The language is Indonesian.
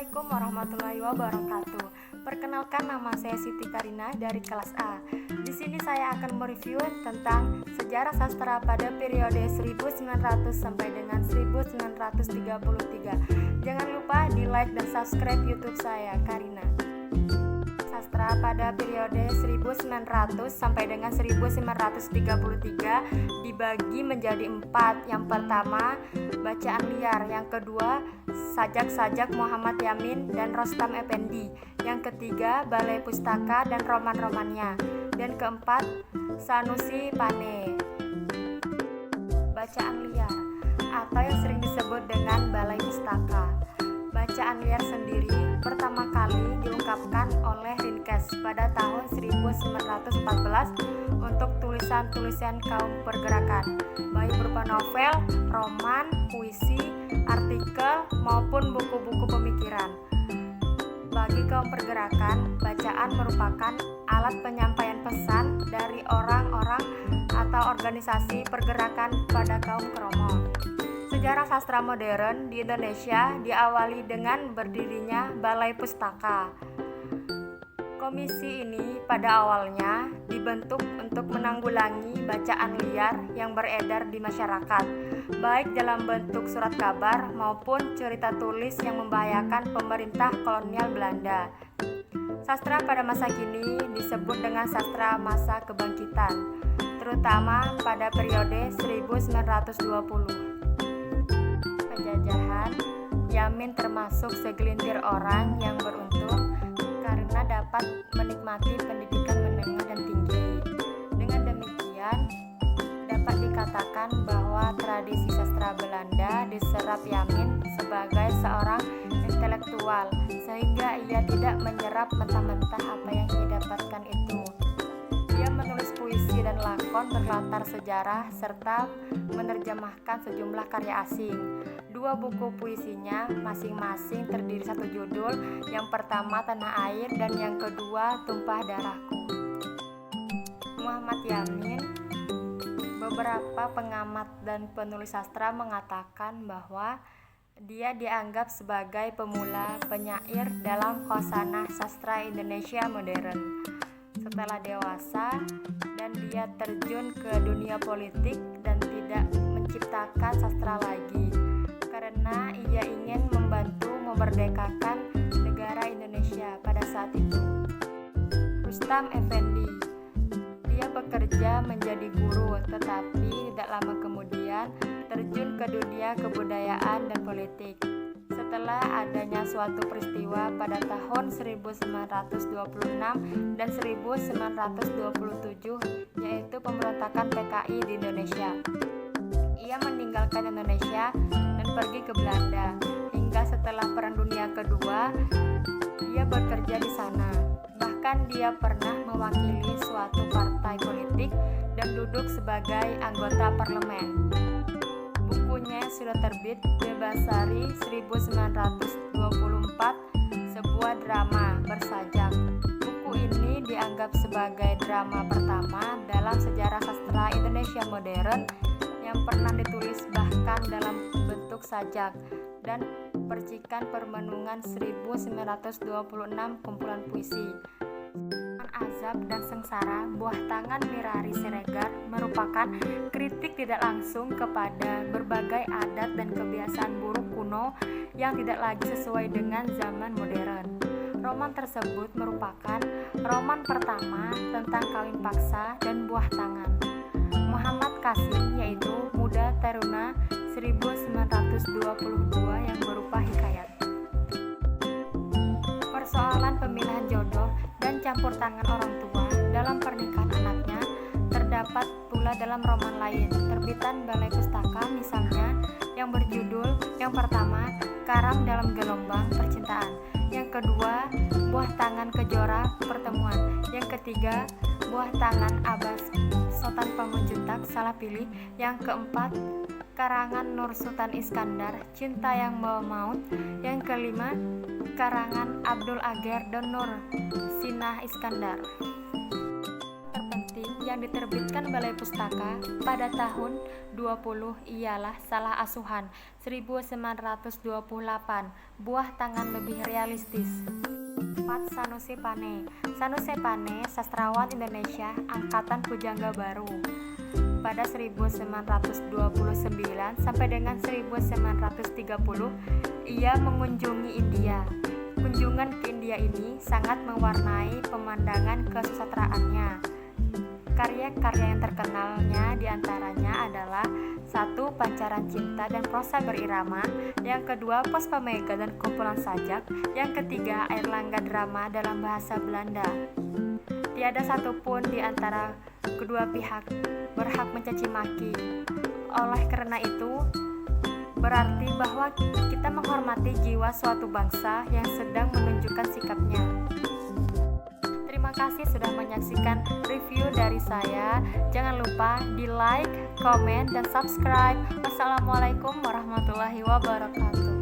Assalamualaikum warahmatullahi wabarakatuh. Perkenalkan, nama saya Siti Karina dari kelas A. Di sini saya akan mereview tentang sejarah sastra pada periode 1900 sampai dengan 1933. Jangan lupa di like dan subscribe YouTube saya, Karina. Sastra pada periode 1900 sampai dengan 1933 dibagi menjadi 4. Yang pertama, bacaan liar. Yang kedua, sajak-sajak Muhammad Yamin dan Rostam Effendi. Yang ketiga, balai pustaka dan roman-romannya. Dan keempat, Sanusi Pane. Bacaan liar atau yang sering disebut dengan balai pustaka. Bacaan liar sendiri pertama kali diungkapkan oleh Ringkes pada tahun 1914 untuk tulisan-tulisan kaum pergerakan, baik berupa novel, roman, puisi, artikel, maupun buku-buku pemikiran. Bagi kaum pergerakan, bacaan merupakan alat penyampaian pesan dari orang-orang atau organisasi pergerakan pada kaum kromo. Sejarah sastra modern di Indonesia diawali dengan berdirinya Balai Pustaka. Komisi ini pada awalnya dibentuk untuk menanggulangi bacaan liar yang beredar di masyarakat, baik dalam bentuk surat kabar maupun cerita tulis yang membahayakan pemerintah kolonial Belanda. Sastra pada masa kini disebut dengan sastra masa kebangkitan, terutama pada periode 1920. Penjajahan, Yamin termasuk segelintir orang yang beruntung karena dapat menikmati pendidikan menengah dan tinggi. Dengan demikian, dapat dikatakan bahwa tradisi sastra Belanda diserap Yamin sebagai seorang intelektual, sehingga ia tidak menyerap mentah-mentah apa yang ia dapatkan itu. Ia menulis puisi dan lakon berlatar sejarah serta menerjemahkan sejumlah karya asing. 2 buku puisinya masing-masing terdiri satu judul, yang pertama Tanah Air dan yang kedua Tumpah Darahku. Muhammad Yamin. Beberapa pengamat dan penulis sastra mengatakan bahwa dia dianggap sebagai pemula penyair dalam khasanah sastra Indonesia modern. Setelah dewasa dan dia terjun ke dunia politik dan tidak menciptakan sastra lagi karena ia ingin membantu memerdekakan negara Indonesia pada saat itu. Rostam Effendi. Dia bekerja menjadi guru, tetapi tidak lama kemudian terjun ke dunia kebudayaan dan politik. Setelah adanya suatu peristiwa pada tahun 1926 dan 1927, yaitu pemberontakan PKI di Indonesia. Ia meninggalkan Indonesia dan pergi ke Belanda. Hingga setelah Perang Dunia Kedua, dia bekerja di sana. Bahkan dia pernah mewakili suatu partai politik dan duduk sebagai anggota parlemen. Bukunya sudah terbit, Bebasari 1924, sebuah drama bersajak. Buku ini dianggap sebagai drama pertama dalam sejarah sastra Indonesia modern yang pernah ditulis bahkan dalam bentuk sajak, dan percikan permenungan 1926 kumpulan puisi. Azab dan Sengsara, Buah Tangan Mirari Siregar merupakan kritik tidak langsung kepada berbagai adat dan kebiasaan buruk kuno yang tidak lagi sesuai dengan zaman modern. Roman tersebut merupakan roman pertama tentang kawin paksa dan buah tangan. Muhammad Qasim, yaitu Muda Teruna 1922, yang berupa hikayat. Persoalan pemilihan jodoh dan campur tangan orang tua dalam pernikahan anaknya terdapat pula dalam roman lain terbitan Balai Pustaka, misalnya yang berjudul yang pertama Karam dalam Gelombang Percintaan, yang kedua Buah Tangan Kejora Pertemuan, yang ketiga Buah Tangan Abbas Sultan Pamunjuntak Salah Pilih, yang keempat karangan Nur Sultan Iskandar Cinta yang Membawa Maut, yang kelima karangan Abdul Ager dan Nur Sinah Iskandar. Terpenting yang diterbitkan Balai Pustaka pada tahun 20 ialah Salah Asuhan 1928, Buah Tangan Lebih Realistis. 4. Sanusi Pane. Sanusi Pane, sastrawan Indonesia angkatan Pujangga Baru. Pada 1929 sampai dengan 1930, ia mengunjungi India. Kunjungan ke India ini sangat mewarnai pemandangan kesusastraannya. Karya-karya yang terkenalnya diantaranya adalah 1. Pancaran Cinta dan Prosa Berirama, yang kedua Puspa Mega dan Kumpulan Sajak, yang ketiga Airlangga Drama dalam bahasa Belanda. Tiada satupun di antara kedua pihak berhak mencaci maki. Oleh karena itu, berarti bahwa kita menghormati jiwa suatu bangsa yang sedang menunjukkan sikapnya. Terima kasih sudah menyaksikan review dari saya. Jangan lupa di like, komen, dan subscribe. Wassalamualaikum warahmatullahi wabarakatuh.